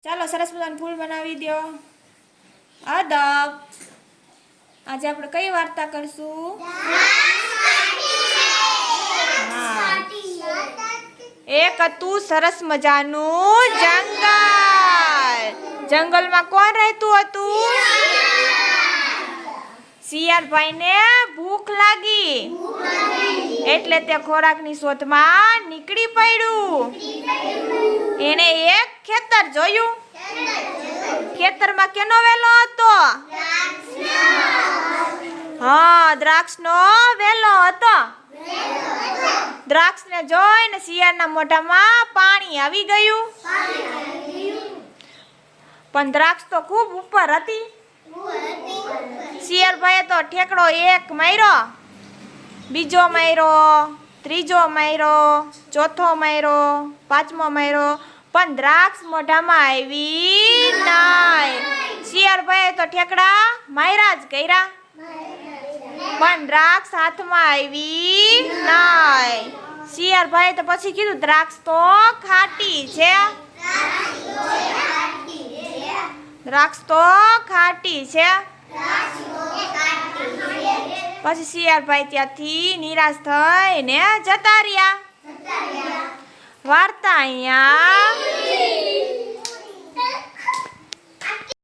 ચાલો સરસ મજાનું ફૂલ બનાવી દો. અદબ. આજે આપણે કઈ વાર્તા કરશું? હા. એક હતું સરસ મજાનું જંગલ. જંગલમાં કોણ રહેતું હતું? શિયાળભાઈને ભૂખ લાગી એટલે તે ખોરાકની શોધમાં નીકળી પડ્યું. એને એક ખેતર જોયું. ખેતરમાં કેનો વેલો હતો? હા, દ્રાક્ષનો વેલો હતો. દ્રાક્ષને જોઈને શિયાળના મોઢામાં પાણી આવી ગયું. પણ દ્રાક્ષ તો ખૂબ ઉપર હતી. શિયાળભાઈએ તો ઠેકડો એક માર્યો, બીજો માર્યો, ત્રીજો માર્યો, ચોથો માર્યો, પાંચમો માર્યો, પણ દ્રાક્ષ મોઢામાં આવી નહીં. શિયાળભાઈએ તો ઠેકડા માર્યા જ કર્યા, પણ દ્રાક્ષ હાથમાં આવી નહીં. શિયાળભાઈએ તો પછી કીધું દ્રાક્ષ તો ખાટી છે. દ્રાક્ષ તો ખાટી છે. પછી શિયાળભાઈ ત્યાંથી નિરાશ થઈને જતા રહ્યા. વાર્તા અહીંયા